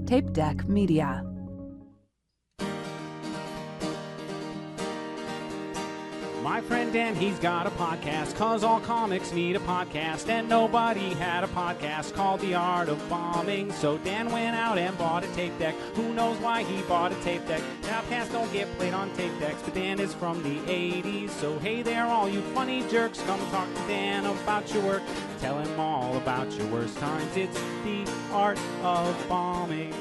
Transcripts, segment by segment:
Tape Deck Media. My friend Dan, he's got a podcast, 'cause all comics need a podcast, and nobody had a podcast called The Art of Bombing. So Dan went out and bought a tape deck. Who knows why he bought a tape deck? Podcasts don't get played on tape decks, but Dan is from the 80s. So hey there, all you funny jerks, come talk to Dan about your work. Tell him all about your worst times. It's The Art of Bombing.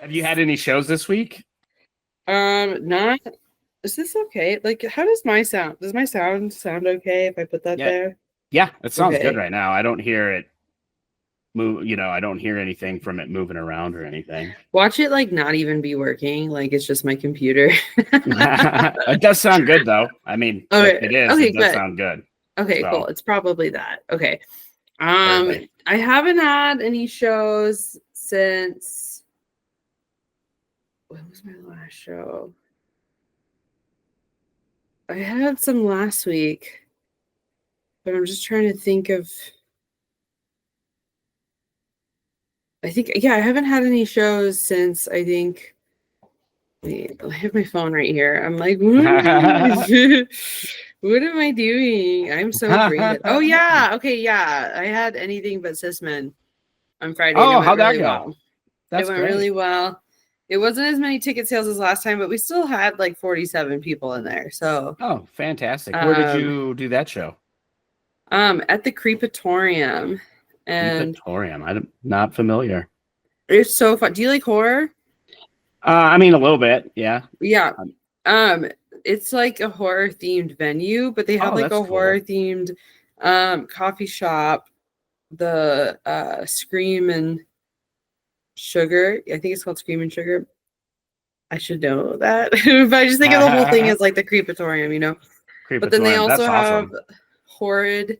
Have you had any shows this week? Not. Is this okay? Like, how does my sound? Does my sound okay if I put that there? Yeah, it sounds Okay. good right now. I don't hear it move. I don't hear anything from it moving around or anything. Watch it like not even be working. Like it's just my computer. It does sound good though. I mean, Okay. if it is. Okay, It does good. sound good. Okay, So- cool. It's probably that. Okay. Perfect. I haven't had any shows since. What was my last show? I had some last week, but I'm just trying to think of. I haven't had any shows since I think. Wait, I have my phone right here. I'm like, what am I doing? I'm so afraid. Oh yeah, okay, yeah. I had Anything But Sisman on Friday. Oh, and it went how'd that really go? well. That's It went great. really well. It wasn't as many ticket sales as last time, but we still had like 47 people in there. So Oh, fantastic. Where did you do that show? at the Creepatorium. And Creepatorium. I'm not familiar. it's so fun. Do you like horror? I mean, a little bit. Yeah. Yeah. It's like a horror themed venue, but they have Oh, like a that's cool. horror themed coffee shop, the Scream and Sugar. I think it's called Scream and Sugar. I should know that. But I just think of the whole thing as like the Creepatorium, you know. But then they Creepatorium. also That's have awesome. Horrid,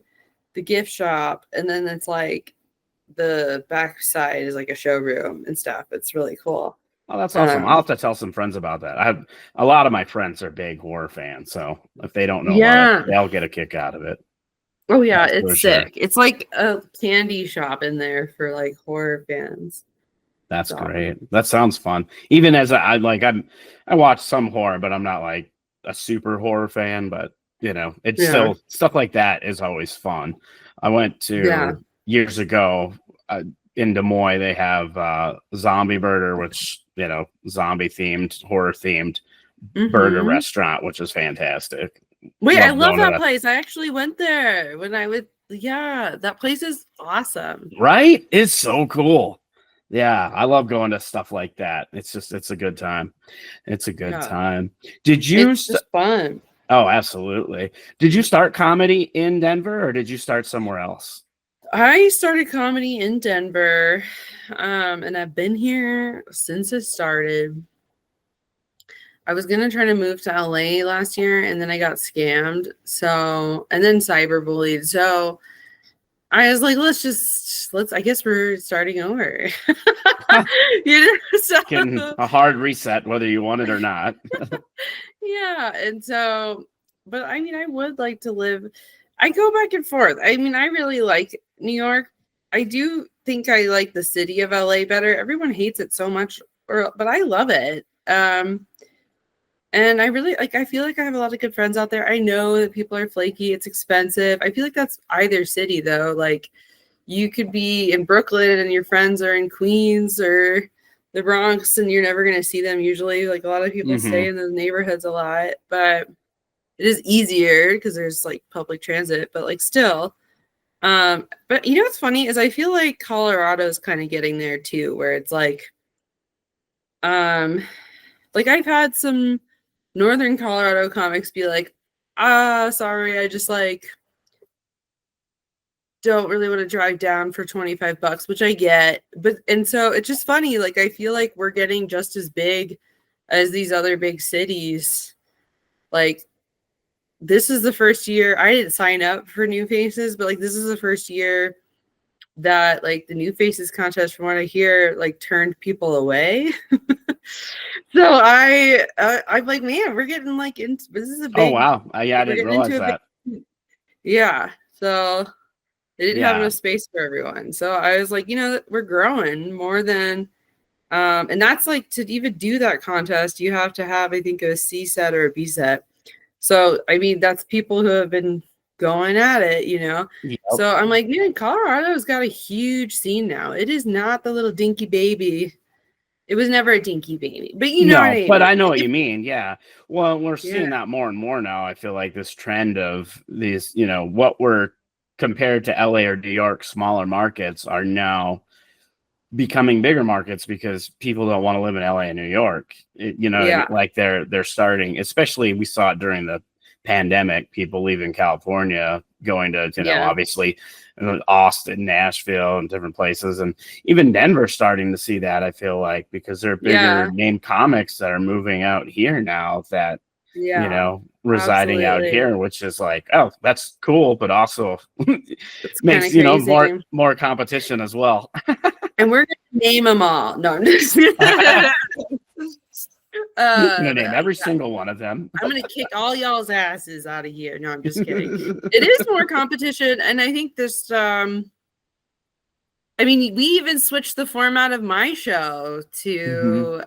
the gift shop, and then it's like the backside is like a showroom and stuff. It's really cool. Oh, that's awesome. Um, I'll have to tell some friends about that. I have a lot of my friends are big horror fans, so if they don't know about Yeah. it, they'll get a kick out of it. Oh yeah, That's for it's sure. sick. It's like a candy shop in there for like horror fans. That's So- great. That sounds fun. Even as I watch some horror, but I'm not like a super horror fan. But it's Yeah. still stuff like that is always fun. I went to Yeah. years ago in Des Moines. They have Zombie Burger, which zombie themed, horror themed burger Mhm. restaurant, which is fantastic. Wait, I Love love going to that that. place. I actually went there when I would. Yeah, that place is awesome. Right? It's so cool. Yeah, I love going to stuff like that. It's a good time. It's a good Yeah. time. Did you? It's just fun. Oh, absolutely. Did you start comedy in Denver or did you start somewhere else? I started comedy in Denver, and I've been here since it started. I was gonna try to move to LA last year, and then I got scammed. So, and then cyberbullied. So, I was like, I guess we're starting over. So, Getting a hard reset, whether you want it or not. yeah, and so, but I mean, I would like to live. I go back and forth. I mean, I really like New York. I do think I like the city of LA better. Everyone hates it so much, but I love it. And I really I feel like I have a lot of good friends out there. I know that people are flaky. It's expensive. I feel like that's either city though. Like you could be in Brooklyn and your friends are in Queens or the Bronx and you're never going to see them usually. Like a lot of people stay in those neighborhoods a lot, but it is easier because there's like public transit, but like still. But you know what's funny is I feel like Colorado is kind of getting there too, where it's like I've had some Northern Colorado comics be like, sorry, I just like don't really want to drive down for $25, which I get. And so it's just funny. Like, I feel like we're getting just as big as these other big cities. Like, this is the first year I didn't sign up for New Faces, but like, this is the first year that like the New Faces contest, from what I hear, like turned people away. So I'm like, man, we're getting like into this is a big. Oh wow. Yeah, I we're didn't getting into realize a that. Yeah. So they didn't have enough space for everyone. So I was like, we're growing more than and that's like, to even do that contest, you have to have, I think, a C set or a B set. So I mean, that's people who have been going at it, Yep. So I'm like, man, Colorado's got a huge scene now. It is not the little dinky baby. It was never a dinky baby, but you know what I mean. But I know what you mean. Yeah. Well, we're seeing that more and more now. I feel like this trend of these, what were compared to LA or New York, smaller markets are now becoming bigger markets because people don't want to live in LA and New York. Like they're starting, especially we saw it during the pandemic, people leaving California, going to, obviously Austin, Nashville, and different places. And even Denver starting to see that, I feel like, because there are bigger name comics that are moving out here now that, residing out here, which is like, oh, that's cool, but also makes, more competition as well. And we're going to name them all. No, I'm just I'm going to name every single one of them. I'm going to kick all y'all's asses out of here. No, I'm just kidding. It is more competition. And I think this, I mean, we even switched the format of my show to,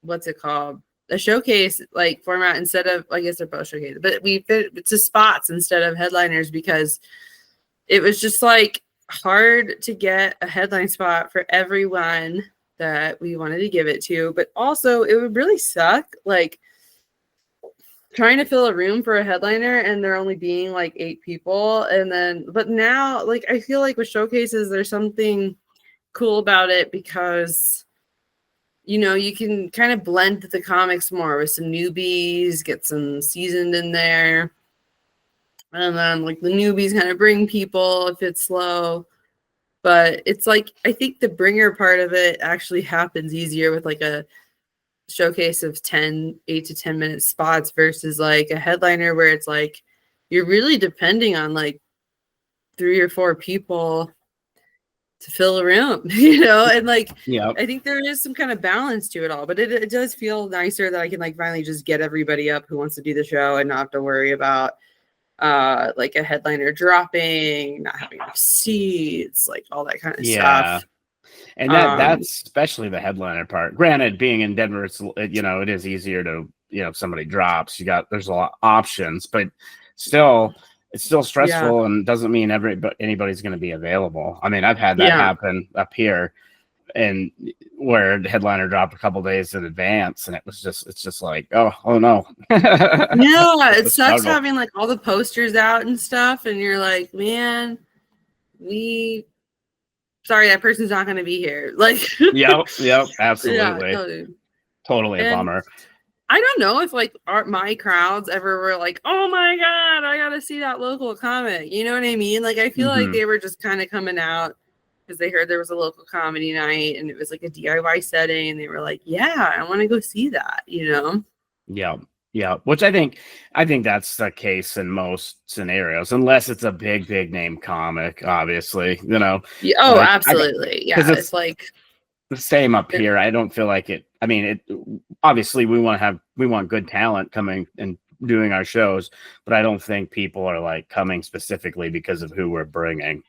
what's it called? A showcase like format instead of, I guess they're both showcases, but we fit it to spots instead of headliners because it was just like hard to get a headline spot for everyone that we wanted to give it to, but also it would really suck like trying to fill a room for a headliner and there only being like 8 people. But now, like, I feel like with showcases, there's something cool about it because, you can kind of blend the comics more with some newbies, get some seasoned in there. And then like the newbies kind of bring people if it's slow. But it's like, I think the bringer part of it actually happens easier with like a showcase of 8 to 10 minute spots versus like a headliner where it's like, you're really depending on like 3 or 4 people to fill a room, and like, I think there is some kind of balance to it all, but it does feel nicer that I can like finally just get everybody up who wants to do the show and not have to worry about like a headliner dropping, not having enough seats, like all that kind of stuff. And that's especially the headliner part. Granted, being in Denver, it is easier to, if somebody drops, there's a lot of options, but still, it's still stressful and doesn't mean anybody's going to be available. I mean, I've had that happen up here, and where the headliner dropped a couple days in advance, and it's just like, oh no. It sucks having like all the posters out and stuff, and you're like, man, sorry, that person's not going to be here. Like, yep, absolutely, totally a bummer. I don't know if like my crowds ever were like, oh my god, I gotta see that local comic. You know what I mean? Like, I feel like they were just kind of coming out because they heard there was a local comedy night and it was like a DIY setting, and they were like, yeah, I want to go see that. Yeah. Which I think that's the case in most scenarios, unless it's a big name comic, obviously. Absolutely. It's like the same up here. I don't feel like it. I mean, obviously we want good talent coming and doing our shows, but I don't think people are like coming specifically because of who we're bringing.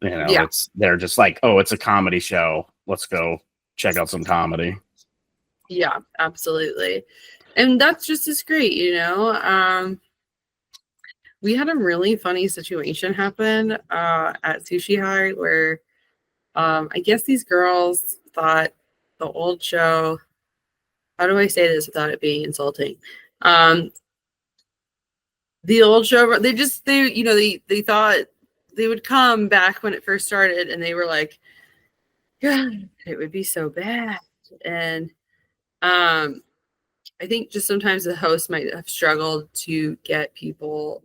They're just like, oh, it's a comedy show. Let's go check out some comedy. Yeah, absolutely. And that's just as great, We had a really funny situation happen at Sushi High where I guess these girls thought the old show, how do I say this without it being insulting? The old show, they thought they would come back when it first started, and they were like, God, it would be so bad. And I think just sometimes the host might have struggled to get people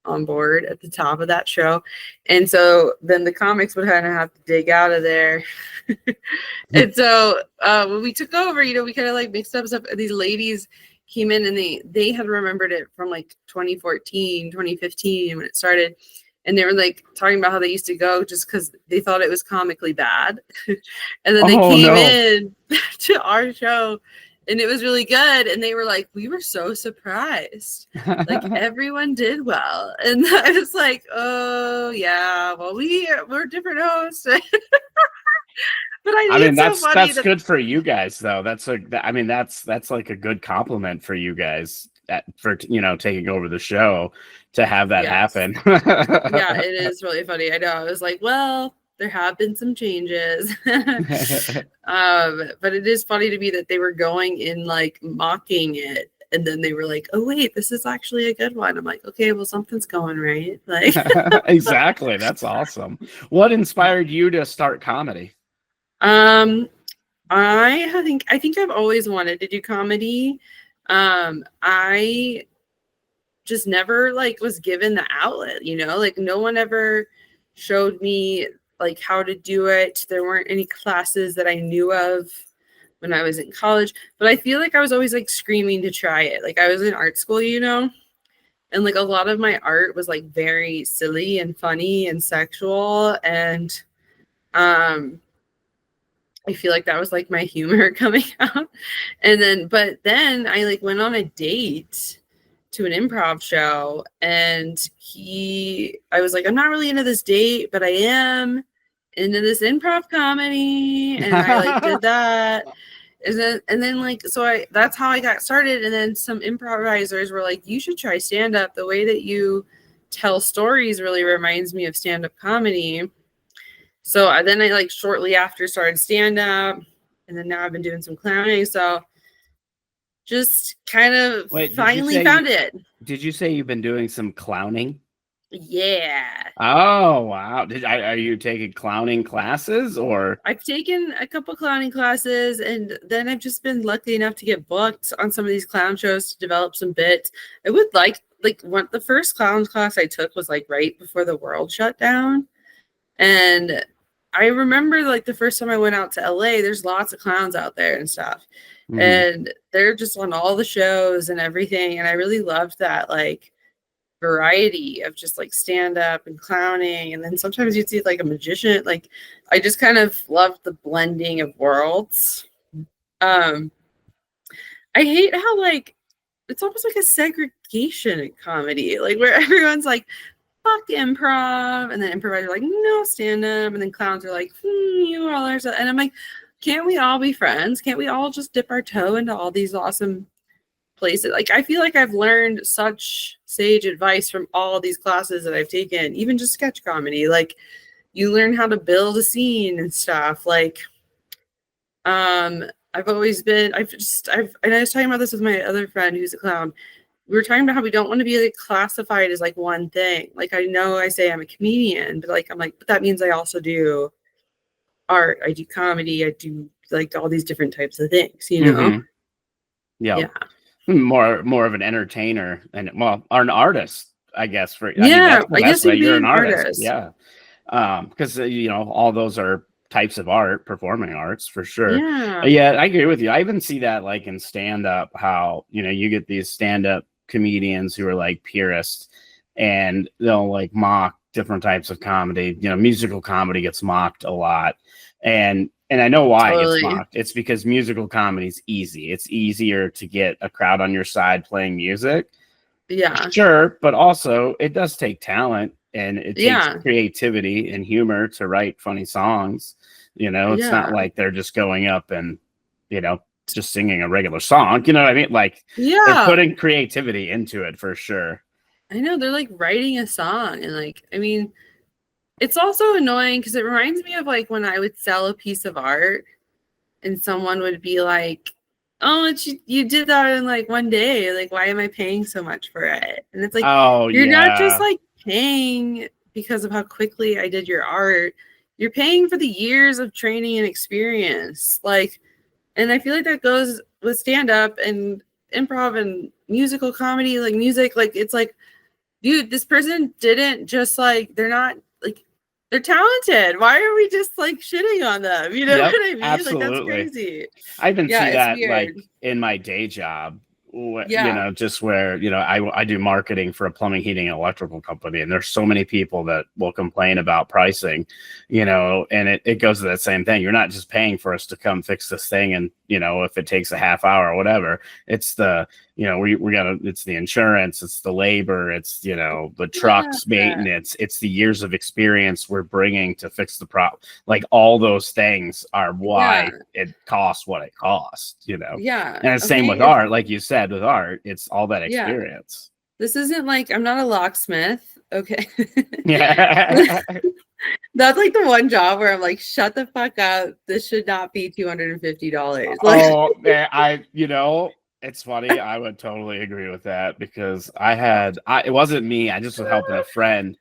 on board at the top of that show. And so then the comics would kind of have to dig out of there. And so when we took over, we kind of like mixed up stuff. These ladies came in and they had remembered it from like 2014, 2015 when it started. And they were like talking about how they used to go just because they thought it was comically bad. And then they came in to our show and it was really good. And they were like, we were so surprised. Like everyone did well. And I was like, oh yeah, well we're different hosts. But I mean, that's good for you guys though. That's like a good compliment for you guys for taking over the show to have that happen. Yeah, it is really funny. I know. I was like, well, there have been some changes. But it is funny to me that they were going in like mocking it. And then they were like, oh, wait, this is actually a good one. I'm like, okay, well, something's going right. Like, exactly. That's awesome. What inspired you to start comedy? I think I've always wanted to do comedy. I just never like was given the outlet, like no one ever showed me like how to do it. There weren't any classes that I knew of when I was in college, but I feel like I was always like screaming to try it. Like I was in art school, and like a lot of my art was like very silly and funny and sexual. And, I feel like that was like my humor coming out. But then I like went on a date to an improv show, and I was like, I'm not really into this date, but I am into this improv comedy. And I like did that. And then like, so that's how I got started. And then some improvisers were like, you should try stand up. The way that you tell stories really reminds me of stand up comedy. So then I like shortly after started stand up, and then now I've been doing some clowning. So just kind of finally found it. Did you say you've been doing some clowning? Yeah. Oh, wow. Are you taking clowning classes or? I've taken a couple clowning classes, and then I've just been lucky enough to get booked on some of these clown shows to develop some bits. I would like the first clown class I took was like right before the world shut down. And I remember like the first time I went out to LA, there's lots of clowns out there and stuff. Mm-hmm. And they're just on all the shows and everything. And I really loved that like variety of just like stand up and clowning. And then sometimes you'd see like a magician. Like I just kind of loved the blending of worlds. I hate how like it's almost like a segregation in comedy, like where everyone's like, fuck improv, and then improvisers are like, no stand up, and then clowns are like, you all are so, and I'm like, can't we all be friends? Can't we all just dip our toe into all these awesome places? Like I feel like I've learned such sage advice from all these classes that I've taken, even just sketch comedy. Like you learn how to build a scene and stuff. Like and I was talking about this with my other friend who's a clown. We were talking about how we don't want to be like classified as like one thing. Like I know I say I'm a comedian, but like I'm like, but that means I also do art, I do comedy, I do like all these different types of things, Mm-hmm. Yeah. More of an entertainer and or an artist, I guess. I guess you're an artist. Yeah. Because all those are types of art, performing arts for sure. Yeah, I agree with you. I even see that like in stand-up, how you get these stand-up comedians who are like purists, and they'll like mock different types of comedy. Musical comedy gets mocked a lot, and I know why it gets mocked. It's because musical comedy is easy. It's easier to get a crowd on your side playing music. Yeah, sure, but also it does take talent, and it takes creativity and humor to write funny songs. It's not like they're just going up and just singing a regular song. You know what I mean? Like they're putting creativity into it for sure. I know, they're like writing a song, and like I mean, it's also annoying because it reminds me of like when I would sell a piece of art and someone would be like, oh, you did that in like one day, like why am I paying so much for it? And it's like, you're not just like paying because of how quickly I did your art. You're paying for the years of training and experience. Like, and I feel like that goes with stand-up and improv and musical comedy, like music. Like, it's like, dude, this person didn't just like, they're not like, they're talented. Why are we just like shitting on them? You know what I mean? Absolutely. Like, that's crazy. I even see that like in my day job. Just where, I do marketing for a plumbing, heating, and electrical company. And there's so many people that will complain about pricing, and it goes to that same thing. You're not just paying for us to come fix this thing and, if it takes a half hour or whatever, it's the, it's the insurance, it's the labor, it's, the trucks maintenance, it's the years of experience we're bringing to fix the problem. Like all those things are why it costs what it costs, Yeah. And it's same with art, like you said, with art, it's all that experience. This isn't like, I'm not a locksmith. Okay. Yeah. That's like the one job where I'm like, shut the fuck up. This should not be $250. Oh, it's funny. I would totally agree with that because it wasn't me. I just was helping a friend.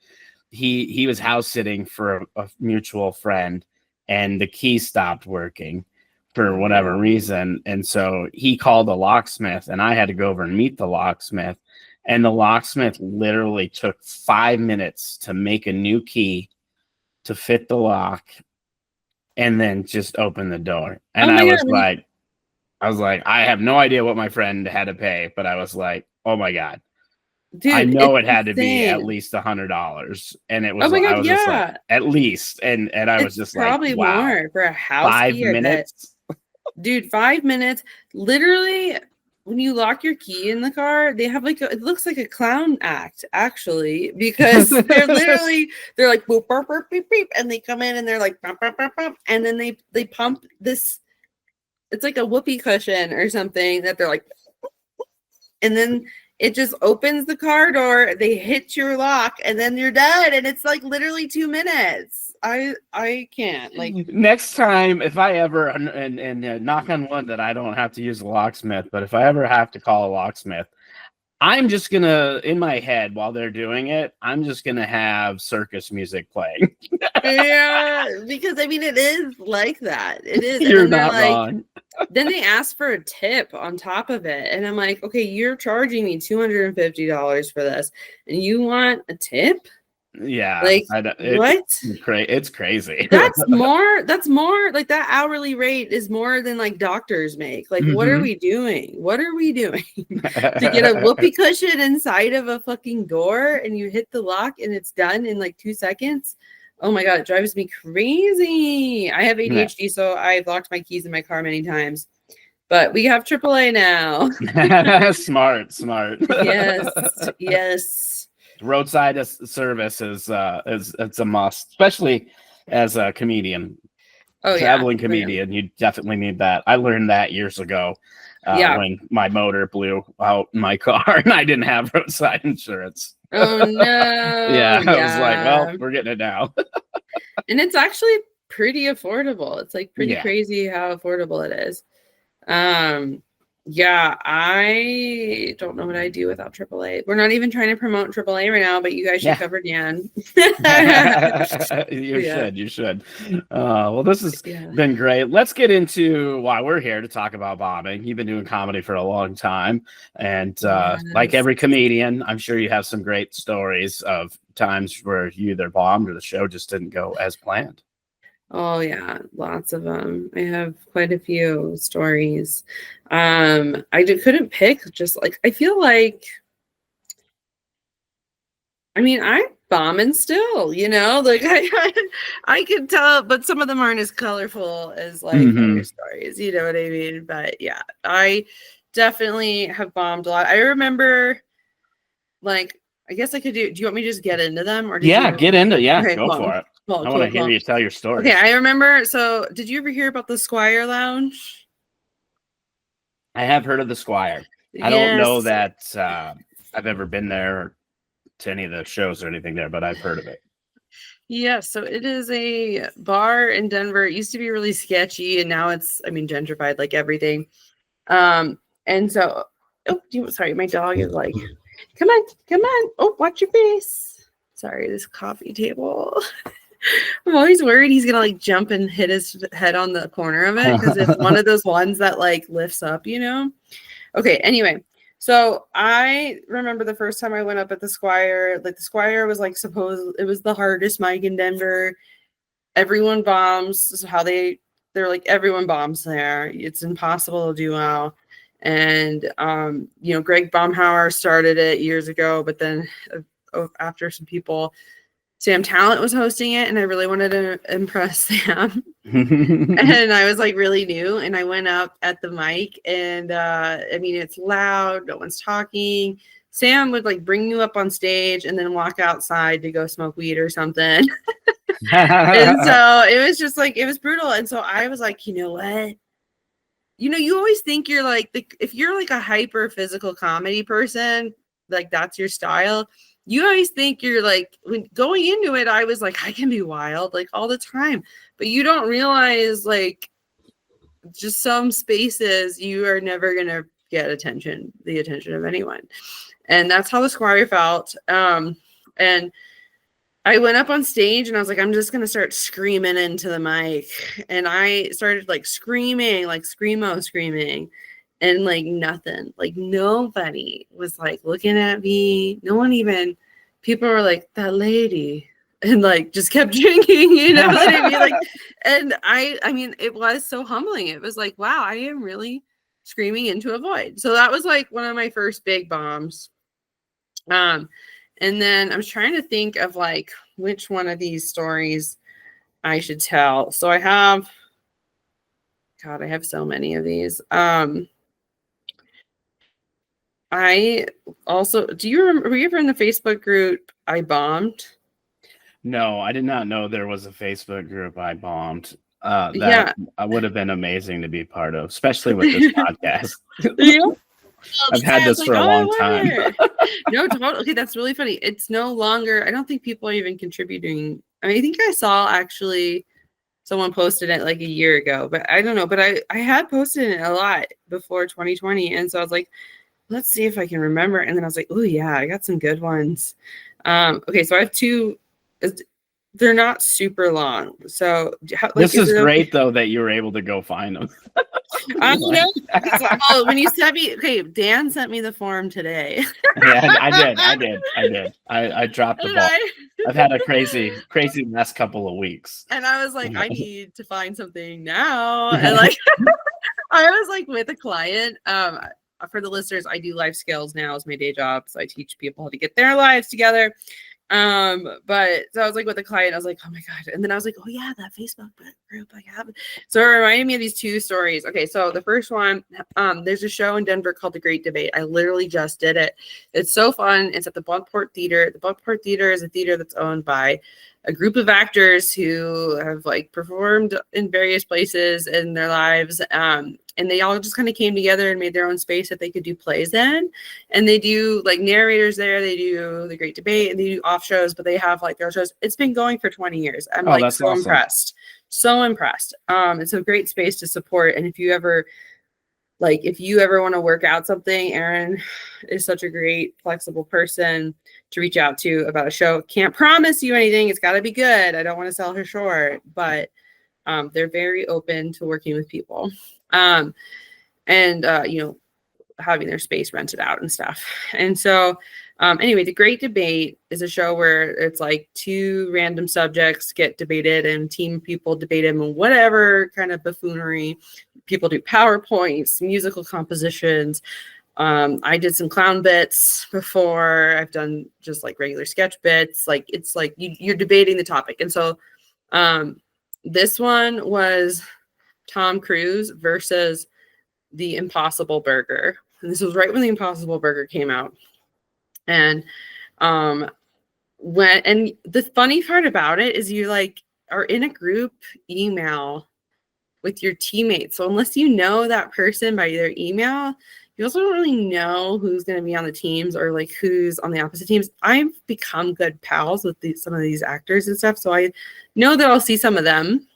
He was house sitting for a mutual friend and the key stopped working for whatever reason. And so he called a locksmith and I had to go over and meet the locksmith. And the locksmith literally took 5 minutes to make a new I to fit the lock and then just open the door. And I was like, I have no idea what my friend had to pay, but I was like, oh my God. Dude, I know it had to be at least $100. And it was, just like, at least. And I was just probably like, wow, more for a house 5 minutes. Dude, 5 minutes. Literally, when you lock your key in the car, they have it looks like a clown act, actually, because they're like boop, burp, burp, beep, beep, and they come in and they're like bump, bump, bump, bump, and then they pump this. It's like a whoopee cushion or something that they're like, and then it just opens the car door. They hit your lock, and then you're done. And it's like literally 2 minutes. I can't next time if I ever and knock on wood that I don't have to use a locksmith, but if I ever have to call a locksmith, I'm just gonna in my head while they're doing it, I'm just gonna have circus music playing. Yeah, because it is like that. It is. You're not wrong. Then they ask for a tip on top of it, and I'm like, okay, you're charging me $250 for this, and you want a tip? Yeah, what? It's crazy. That's more like that hourly rate is more than like doctors make. Like, what are we doing? To get a whoopee cushion inside of a fucking door and you hit the lock and it's done in like 2 seconds? Oh my God, it drives me crazy. I have ADHD, so I've locked my keys in my car many times. But we have AAA now. Smart. Yes. Roadside service is it's a must, especially as a comedian. Traveling comedian, you definitely need that. I learned that years ago when my motor blew out in my car and I didn't have roadside insurance. Oh no. I was like, well, we're getting it now. And it's actually pretty affordable. It's like pretty crazy how affordable it is. I don't know what I do without AAA. We're not even trying to promote AAA right now, but you guys should cover Dan. You should. Well, this has been great. Let's get into why we're here to talk about bombing. You've been doing comedy for a long time. And like every comedian, I'm sure you have some great stories of times where you either bombed or the show just didn't go as planned. Oh yeah, lots of them. I have quite a few stories. I couldn't pick. Just like I feel like, I'm bombing still. Like I can tell, but some of them aren't as colorful as like other stories. You know what I mean? But yeah, I definitely have bombed a lot. I remember, like, I guess I could do. Do you want me to just get into them, or get into Okay, go for it. I want to hear you tell your story. Okay, I remember. So, did you ever hear about the Squire Lounge? I have heard of the Squire. I don't know that I've ever been there to any of the shows or anything there, but I've heard of it. Yeah, so it is a bar in Denver. It used to be really sketchy, and now it's, gentrified like everything. And so, sorry, my dog is like, come on. Oh, watch your face. Sorry, this coffee table. I'm always worried he's gonna like jump and hit his head on the corner of it because it's one of those ones that like lifts up, Okay, anyway, so I remember the first time I went up at the Squire. Like the Squire was like it was the hardest mic in Denver. Everyone bombs. This is how they're like everyone bombs there. It's impossible to do well. And Greg Baumhauer started it years ago, but then after some people Sam Talent was hosting it, and I really wanted to impress Sam. And I was like really new, and I went up at the mic, and I mean, it's loud, no one's talking. Sam would like bring you up on stage and then walk outside to go smoke weed or something. And so it was just like, it was brutal. And so I was like, you know what? You know, you always think you're like, if you're like a hyper physical comedy person, like that's your style. You always think you're like, when going into it, I was like, I can be wild like all the time, but you don't realize like just some spaces you are never going to get the attention of anyone. And that's how the Squire felt. And I went up on stage and I was like, I'm just going to start screaming into the mic. And I started like screaming, like screaming. And like nothing, like nobody was like looking at me. No one even, people were like, that lady. And like just kept drinking, you know what I mean? Like, and I mean, it was so humbling. It was like, wow, I am really screaming into a void. So that was like one of my first big bombs. And then I was trying to think of like which one of these stories I should tell. So I have so many of these. I also, do you remember, were you ever in the Facebook group I Bombed? No, I did not know there was a Facebook group I Bombed. That would have been amazing to be part of, especially with this podcast. Yeah. I've had this for a long time. No, totally. Okay, that's really funny. It's no longer, I don't think people are even contributing. I mean, I think I saw actually someone posted it like a year ago, but I don't know. But I had posted it a lot before 2020. And so I was like, let's see if I can remember. And then I was like, oh yeah, I got some good ones. Okay, so I have two. They're not super long. So like, this is great though that you were able to go find them. I know. Oh, when you sent me, okay, Dan sent me the form today. Yeah, I did. I dropped the ball. I've had a crazy last couple of weeks. And I was like, I need to find something now. And like, I was like with a client. For the listeners, I do life skills now as my day job. So I teach people how to get their lives together. But so I was like with a client, I was like, oh my God. And then I was like, oh yeah, that Facebook group I have. So it reminded me of these two stories. Okay. So the first one, there's a show in Denver called The Great Debate. I literally just did it. It's so fun. It's at the Buckport Theater. The Buckport Theater is a theater that's owned by a group of actors who have like performed in various places in their lives. And they all just kind of came together and made their own space that they could do plays in. And they do like narrators there. They do The Great Debate and they do off shows, but they have like their shows. It's been going for 20 years. I'm like so awesome. Impressed. So impressed. It's a great space to support. And if you ever want to work out something, Erin is such a great, flexible person to reach out to about a show. Can't promise you anything. It's got to be good. I don't want to sell her short, but they're very open to working with people. And having their space rented out and stuff. And so anyway, The Great Debate is a show where it's like two random subjects get debated and team people debate them and whatever kind of buffoonery. People do PowerPoints, musical compositions. I did some clown bits before. I've done just like regular sketch bits. Like it's like you're debating the topic. And so this one was Tom Cruise versus the Impossible Burger. And this was right when the Impossible Burger came out. And and the funny part about it is you like are in a group email with your teammates. So unless you know that person by their email, you also don't really know who's going to be on the teams or like who's on the opposite teams. I've become good pals with some of these actors and stuff. So I know that I'll see some of them.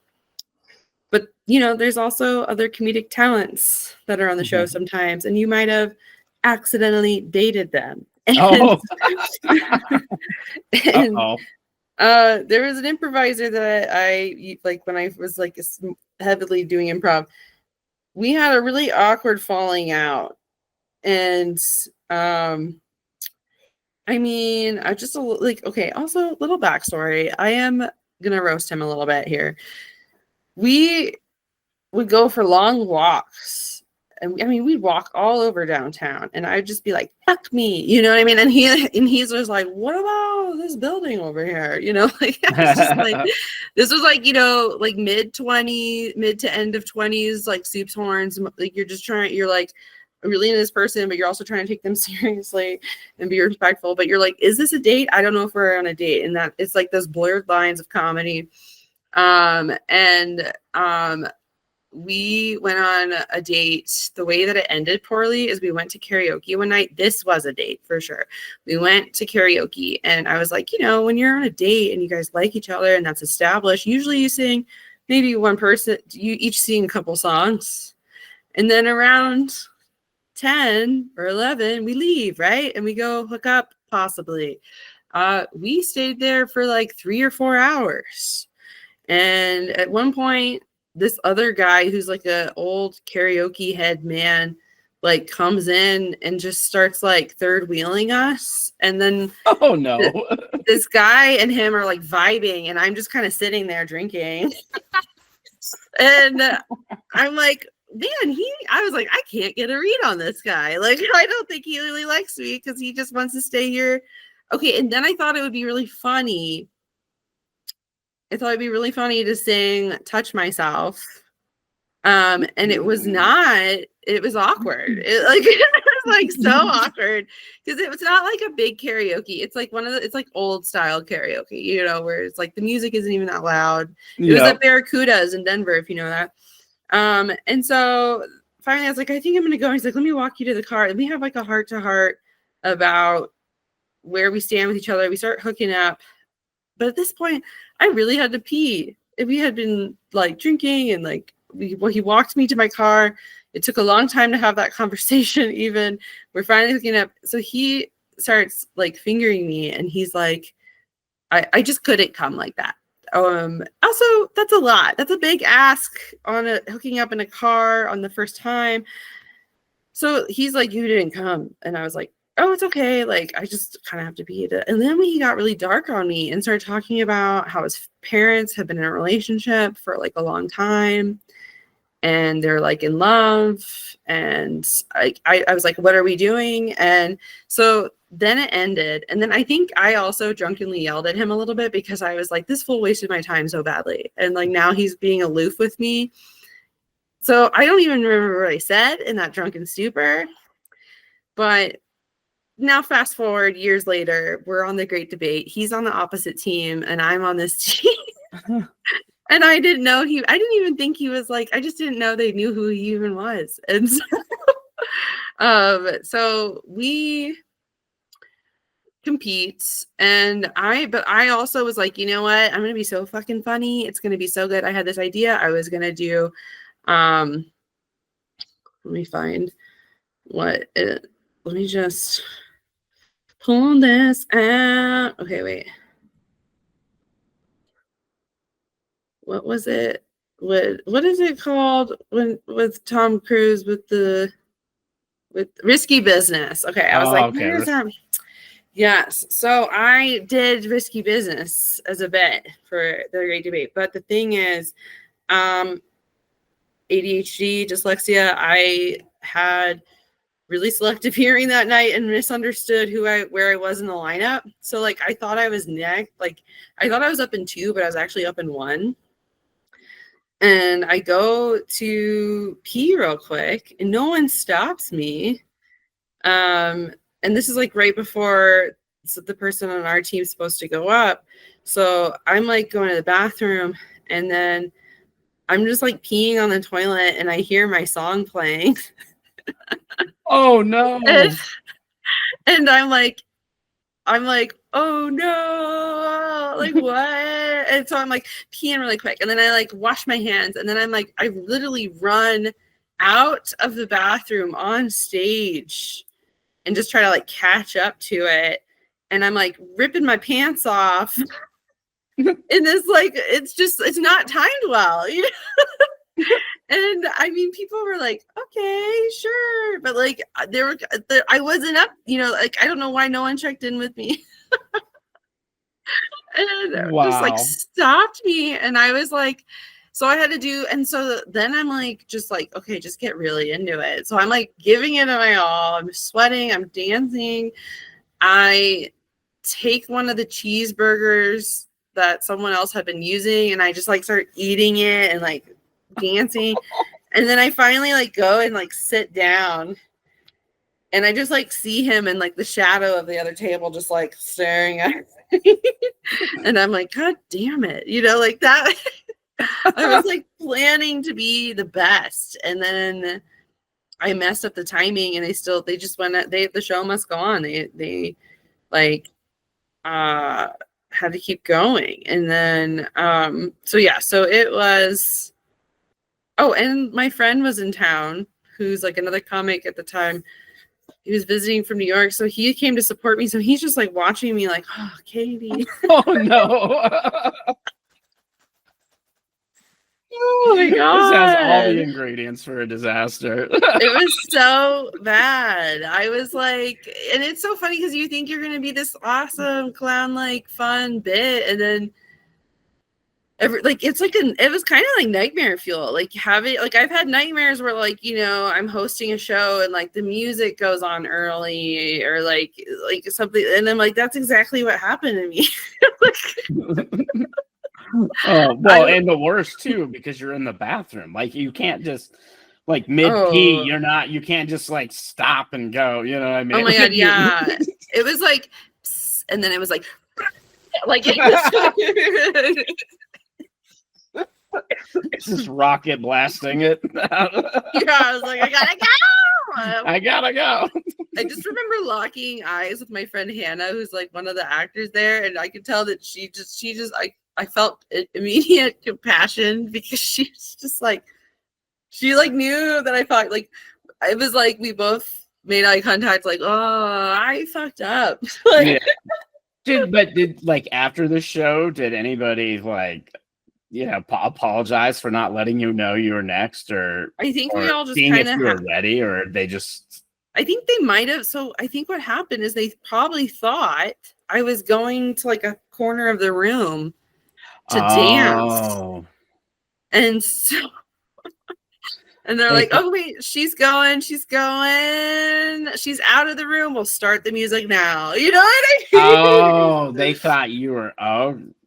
But, there's also other comedic talents that are on the show sometimes, and you might have accidentally dated them. And, there was an improviser that I like when I was like heavily doing improv. We had a really awkward falling out. And I just okay, also a little backstory. I am going to roast him a little bit here. We would go for long walks and I mean, we'd walk all over downtown, and I'd just be like, "Fuck me," you know what I mean? And he's just like, "What about this building over here?" You know, like it's just like this was like, you know, like mid to end of 20s, like soups horns, like you're like really into this person, but you're also trying to take them seriously and be respectful. But you're like, is this a date? I don't know if we're on a date, and that it's like those blurred lines of comedy. We went on a date. The way that it ended poorly is we went to karaoke one night. This was a date for sure. We went to karaoke, and I was like, you know, when you're on a date and you guys like each other and that's established, usually you sing, maybe one person, you each sing a couple songs. And then around 10 or 11, we leave, right? And we go hook up, possibly. We stayed there for like 3 or 4 hours. And at one point, this other guy who's like a old karaoke head man, like comes in and just starts like third wheeling us. And then oh no, this guy and him are like vibing, and I'm just kind of sitting there drinking. And I'm like, man, I was like, I can't get a read on this guy. Like, I don't think he really likes me because he just wants to stay here. Okay. And then I thought it would be really funny. I thought it'd be really funny to sing Touch Myself. And it was not, it was awkward. It was like so awkward because it was not like a big karaoke. It's like it's like old style karaoke, you know, where it's like the music isn't even that loud. It was at Barracuda's in Denver, if you know that. And so finally I was like, I think I'm going to go. He's like, let me walk you to the car. And we have like a heart to heart about where we stand with each other. We start hooking up. But at this point, I really had to pee. If we had been like drinking and like he walked me to my car, it took a long time to have that conversation. Even we're finally hooking up. So he starts like fingering me, and he's like, I just couldn't come like that. Also, that's a lot. That's a big ask on hooking up in a car on the first time. So he's like, you didn't come, and I was like, oh, it's okay. Like, I just kind of have to be it. And then he got really dark on me and started talking about how his parents have been in a relationship for like a long time. And they're like in love. And I was like, what are we doing? And so then it ended. And then I think I also drunkenly yelled at him a little bit because I was like, this fool wasted my time so badly. And like now he's being aloof with me. So I don't even remember what I said in that drunken stupor. But now fast forward years later, we're on the Great Debate. He's on the opposite team and I'm on this team. And I didn't even think he was like, I just didn't know they knew who he even was. And so, so we compete, and I also was like, you know what? I'm going to be so fucking funny. It's going to be so good. I had this idea. I was going to do, let me find let me just pull this out. Okay, wait. What was it? What is it called when with Tom Cruise with Risky Business? Okay, I was like, okay. where's that? Yes. So I did Risky Business as a bit for the Great Debate. But the thing is, ADHD, dyslexia, I had really selective hearing that night and misunderstood where I was in the lineup. So like I thought I was next, like I thought I was up in 2, but I was actually up in 1. And I go to pee real quick and no one stops me. And this is like right before the person on our team is supposed to go up. So I'm like going to the bathroom and then I'm just like peeing on the toilet and I hear my song playing. Oh no. And I'm like, oh no, like what? And so I'm like peeing really quick. And then I like wash my hands. And then I'm like, I literally run out of the bathroom on stage and just try to like catch up to it. And I'm like ripping my pants off. And it's like, it's not timed well, you know? And I mean, people were like, okay, sure. But like, I wasn't up, you know, like, I don't know why no one checked in with me. And wow. just like stopped me. And I was like, So I had to do, and so then I'm like, just like, okay, just get really into it. So I'm like giving it my all. I'm sweating. I'm dancing. I take one of the cheeseburgers that someone else had been using, and I just like start eating it and like dancing. And then I finally like go and like sit down, and I just like see him in like the shadow of the other table, just like staring at me. And I'm like, God damn it. You know, like that. I was like planning to be the best, and then I messed up the timing, and they just went. The show must go on. They like had to keep going, and then so it was. Oh, and my friend was in town, who's like another comic at the time. He was visiting from New York, so he came to support me. So he's just like watching me, like, oh, Katie. Oh no. Oh my God. This has all the ingredients for a disaster. It was so bad. I was like, and it's so funny because you think you're going to be this awesome clown, like fun bit. And then it was kind of like nightmare fuel. Like I've had nightmares where like, you know, I'm hosting a show and like the music goes on early or like something. And I'm like, that's exactly what happened to me. Oh, well, and the worst too, because you're in the bathroom. Like you can't just like mid-pee, you can't just like stop and go, you know what I mean? Oh my God, yeah. It was like, and then it was like it was it's just rocket blasting it. Yeah, I was like, I gotta go. I gotta go. I just remember locking eyes with my friend Hannah, who's like one of the actors there, and I could tell that I felt immediate compassion because she's just like, she like knew that I thought like, it was like we both made eye contact, like, oh, I fucked up. Like, yeah. Did like after the show, did anybody like, you know, apologize for not letting you know you were next, or I think we all just seeing kind if of you were ready, or they just? I think they might have. So I think what happened is they probably thought I was going to like a corner of the room to dance. And so, and they're like, oh wait, she's going, she's out of the room. We'll start the music now. You know what I mean? Oh, they thought you were,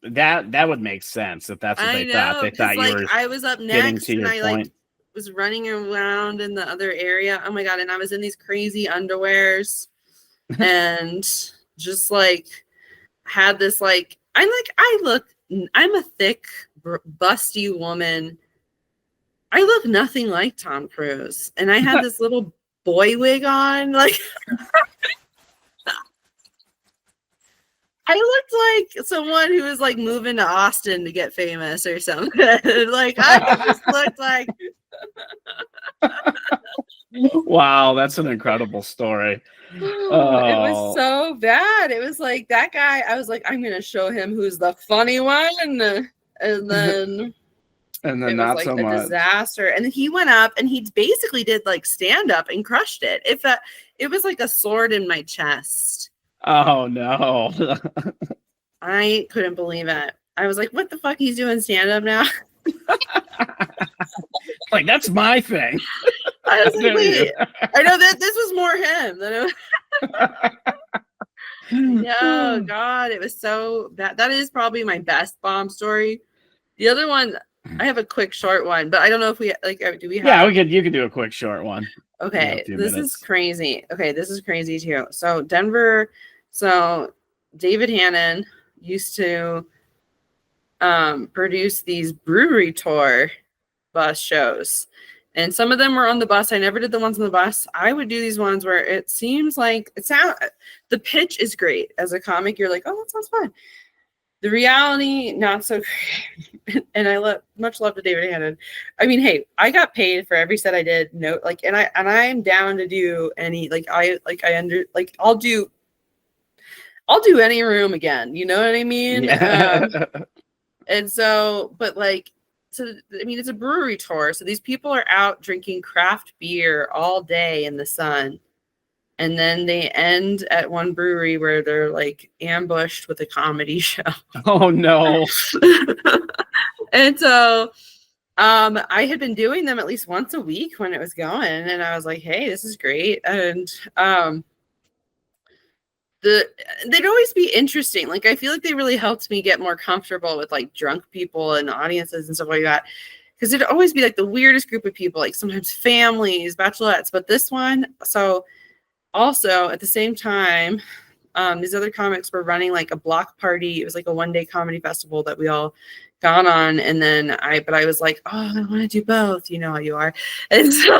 that would make sense if that's what they thought. They thought you were I was up next and I like was running around in the other area. Oh my God. And I was in these crazy underwears and just like had this like, I'm a thick, busty woman. I look nothing like Tom Cruise. And I had this little boy wig on. Like, I looked like someone who was like moving to Austin to get famous or something. Like, I just looked like. Wow, that's an incredible story. It was so bad. It was like that guy. I was like, I'm gonna show him who's the funny one, and then it was not like so a much disaster. And then he went up and he basically did like stand up and crushed it. It was like a sword in my chest. Oh no! I couldn't believe it. I was like, what the fuck? He's doing stand up now. Like, that's my thing. I was like, wait, I know that this was more him than it was. Oh God, it was so bad. That is probably my best bomb story. The other one, I have a quick short one, but I don't know if we like. Do we have? Yeah, you could do a quick short one. Okay, this is crazy. Okay, this is crazy too. So Denver, David Hannon used to produce these brewery tour bus shows, and some of them were on the bus. I never did the ones on the bus. I would do these ones where it seems like the pitch is great. As a comic, you're like, oh, that sounds fun. The reality, not so great. And I much love to David Hannon. I mean, hey, I got paid for every set I did. No, like, and I'm down to do any, I'll do any room again. You know what I mean? Yeah. And so, but like, I mean, it's a brewery tour. So these people are out drinking craft beer all day in the sun. And then they end at one brewery where they're like ambushed with a comedy show. Oh no. And so I had been doing them at least once a week when it was going, and I was like, hey, this is great. And they'd always be interesting. Like, I feel like they really helped me get more comfortable with like drunk people and audiences and stuff like that. Because it'd always be like the weirdest group of people, like sometimes families, bachelorettes. But this one, so also at the same time, these other comics were running like a block party. It was like a one-day comedy festival that we all got on. And then I was like, oh, I want to do both. You know how you are. And so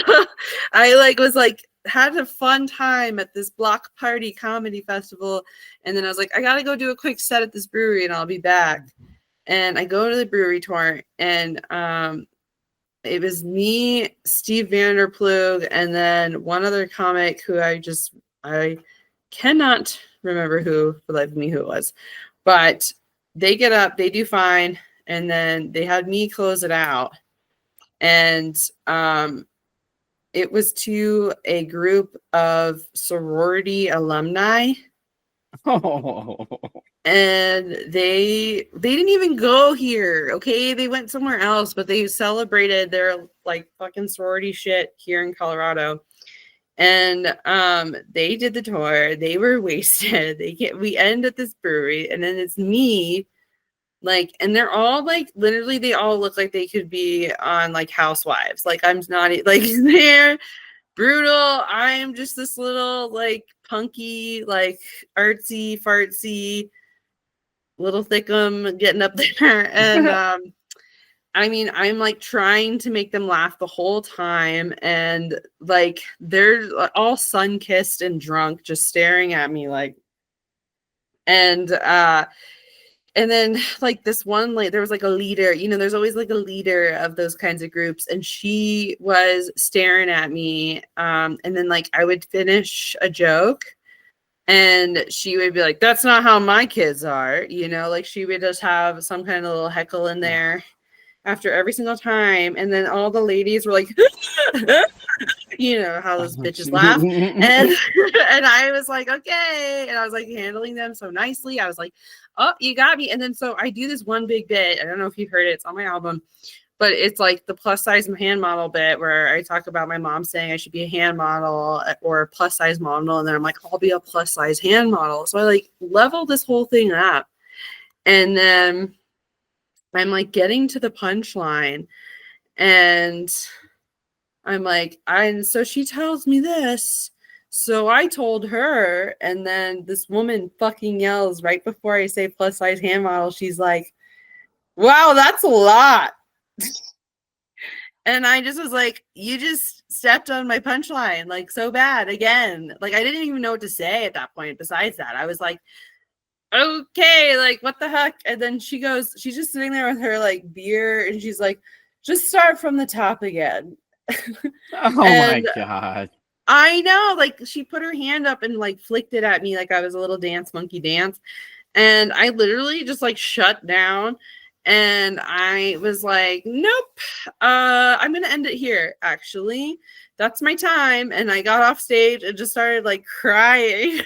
I had a fun time at this block party comedy festival. And then I was like, I got to go do a quick set at this brewery and I'll be back. And I go to the brewery tour, and it was me, Steve Vanderplug, and then one other comic who I cannot remember who for the life of me who it was. But they get up, they do fine, and then they had me close it out. And it was to a group of sorority alumni. Oh. And they didn't even go here. Okay, they went somewhere else, but they celebrated their like fucking sorority shit here in Colorado. And they did the tour. They were wasted. We end at this brewery, and then it's me, like, and they're all like, literally, they all look like they could be on like Housewives. Like, I'm not like they're brutal. I am just this little like punky, like artsy fartsy little thickum getting up there. And I mean, I'm like trying to make them laugh the whole time, and like they're all sun-kissed and drunk, just staring at me like. And then like this one, like there was like a leader, you know, there's always like a leader of those kinds of groups, and she was staring at me. And then like I would finish a joke, and she would be like, that's not how my kids are, you know, like she would just have some kind of little heckle in there after every single time. And then all the ladies were like, you know how those bitches laugh. And I was like, okay. And I was like handling them so nicely. I was like, oh, you got me. And then so I do this one big bit. I don't know if you've heard it. It's on my album. But it's like the plus size hand model bit where I talk about my mom saying I should be a hand model or a plus size model. And then I'm like, I'll be a plus size hand model. So I like level this whole thing up. And then I'm like getting to the punchline, and I'm like, so she tells me this. So I told her, and then this woman fucking yells right before I say plus size hand model. She's like, wow, that's a lot. And I just was like, you just stepped on my punchline like so bad again. Like I didn't even know what to say at that point. Besides that, I was like, okay, like what the heck? And then she goes, she's just sitting there with her like beer, and she's like, just start from the top again. Oh my God. I know, like she put her hand up and like flicked it at me like I was a little dance monkey dance. And I literally just like shut down. And I was like, nope, I'm going to end it here, actually. That's my time. And I got off stage and just started like crying.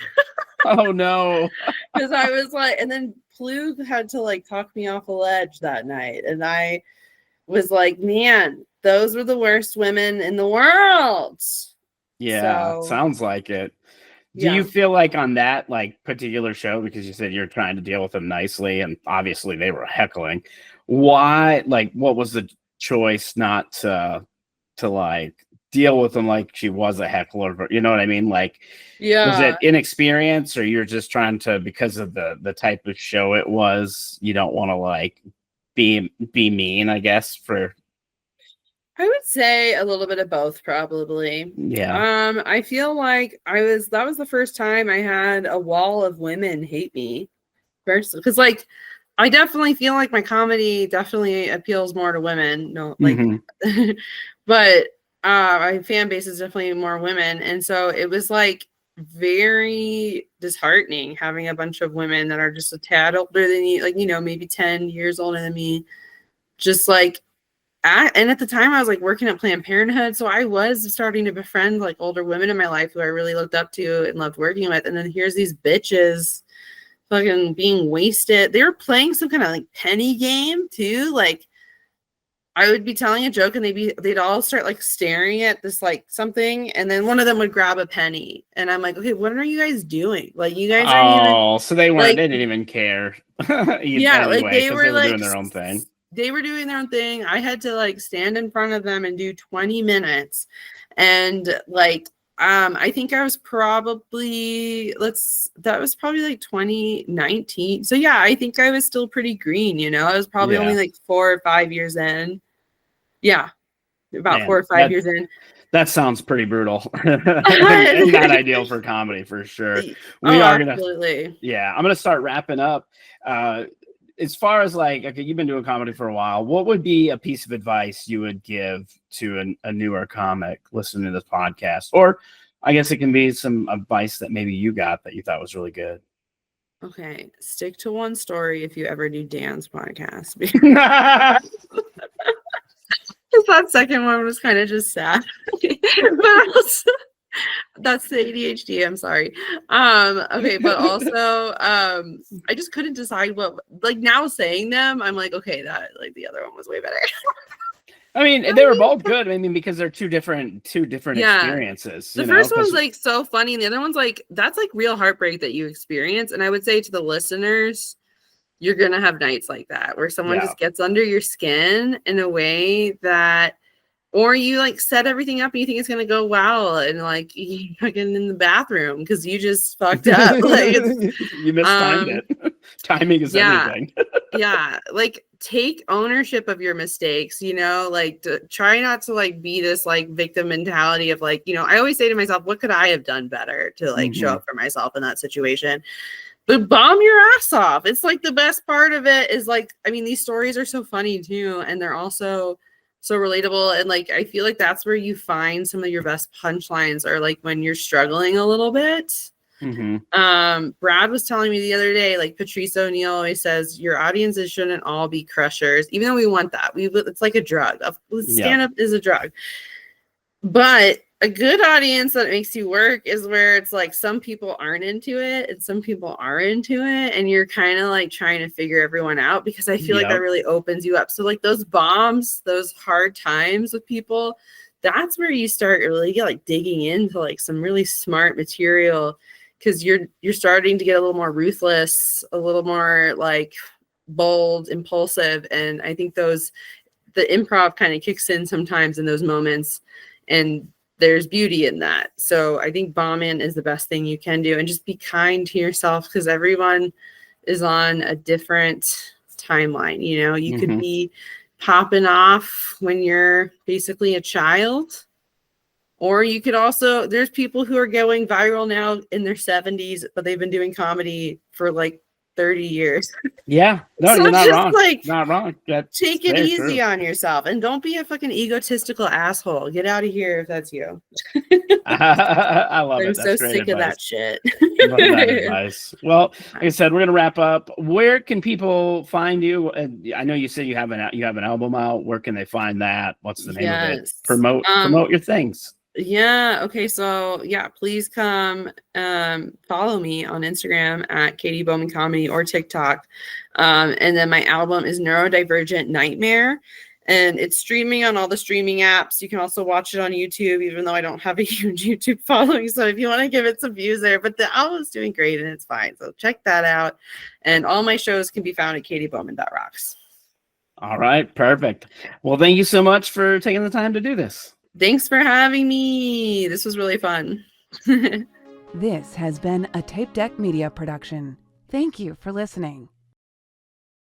Oh, no. Because I was like, and then Plug had to like talk me off a ledge that night. And I was like, man, those were the worst women in the world. Yeah, so, sounds like it. Do you feel like on that like particular show, because you said you're trying to deal with them nicely, and obviously they were heckling, why, like, what was the choice not to like deal with them like she was a heckler? You know what I mean? Like, was it inexperience, or you're just trying to, because of the type of show it was, you don't want to like be mean, I guess, for... I would say a little bit of both, probably. Yeah. I feel like that was the first time I had a wall of women hate me. First, because like I definitely feel like my comedy definitely appeals more to women. No, like but my fan base is definitely more women. And so it was like very disheartening having a bunch of women that are just a tad older than you, like, you know, maybe 10 years older than me, just like. And at the time I was like working at Planned Parenthood. So I was starting to befriend like older women in my life who I really looked up to and loved working with. And then here's these bitches fucking being wasted. They were playing some kind of like penny game too. Like I would be telling a joke and they'd all start like staring at this like something, and then one of them would grab a penny, and I'm like, okay, what are you guys doing? Like, you guys aren't even. So they like, they didn't even care. Yeah, anyway, like they were doing like their own thing. They were doing their own thing. I had to like stand in front of them and do 20 minutes, and like I think I was probably that was probably like 2019. So yeah, I think I was still pretty green, you know. I was probably only like 4 or 5 years in. Yeah. About 4 or 5 years in. That sounds pretty brutal. And not ideal for comedy for sure. Absolutely. I'm gonna start wrapping up. As far as like, okay, you've been doing comedy for a while. What would be a piece of advice you would give to a newer comic listening to this podcast? Or I guess it can be some advice that maybe you got that you thought was really good. Okay, stick to one story if you ever do Dan's podcast. That second one was kind of just sad. But also, that's the ADHD. I'm sorry. Okay, but also, I just couldn't decide what. Like, now saying them, I'm like, okay, that like the other one was way better. I mean, they were both good. I mean, because they're two different experiences. The first one's like so funny, and the other one's like, that's like real heartbreak that you experience. And I would say to the listeners, you're gonna have nights like that where someone just gets under your skin in a way that, or you like set everything up and you think it's gonna go well, and like you fucking in the bathroom because you just fucked up. Like you mistimed it. Timing is everything. Yeah, like take ownership of your mistakes. You know, like try not to like be this like victim mentality of like, you know, I always say to myself, what could I have done better to like show up for myself in that situation? But bomb your ass off. It's like the best part of it is like, I mean, these stories are so funny too, and they're also so relatable. And like, I feel like that's where you find some of your best punchlines, are like when you're struggling a little bit. Brad was telling me the other day, like Patrice O'Neill always says, your audiences shouldn't all be crushers, even though we want that. It's like a drug. Stand-up is a drug. But a good audience that makes you work is where it's like some people aren't into it and some people are into it, and you're kind of like trying to figure everyone out, because I feel like that really opens you up. So like those bombs, those hard times with people, that's where you start really get like digging into like some really smart material, because you're starting to get a little more ruthless, a little more like bold, impulsive. And I think the improv kind of kicks in sometimes in those moments, and there's beauty in that. So I think Bowman is the best thing you can do, and just be kind to yourself, because everyone is on a different timeline. You know, you could be popping off when you're basically a child, or you could also, there's people who are going viral now in their 70s, but they've been doing comedy for like 30 years. Yeah. No, So you're not just, wrong. like, Not wrong. Take it easy on yourself, and don't be a fucking egotistical asshole. Get out of here if that's you. I love it. I'm That's so great sick of advice. that shit. Love that advice. Well, like I said, we're gonna wrap up. Where can people find you? I know you said you have an album out. Where can they find that? What's the name of it? Promote your things. Yeah. Okay. So yeah, please come follow me on Instagram at Katie Bowman Comedy, or TikTok. And then my album is Neurodivergent Nightmare, and it's streaming on all the streaming apps. You can also watch it on YouTube, even though I don't have a huge YouTube following. So if you want to give it some views there, but the album is doing great and it's fine. So check that out. And all my shows can be found at katiebowman.rocks. All right. Perfect. Well, thank you so much for taking the time to do this. Thanks for having me. This was really fun. This has been a Tape Deck Media production. Thank you for listening.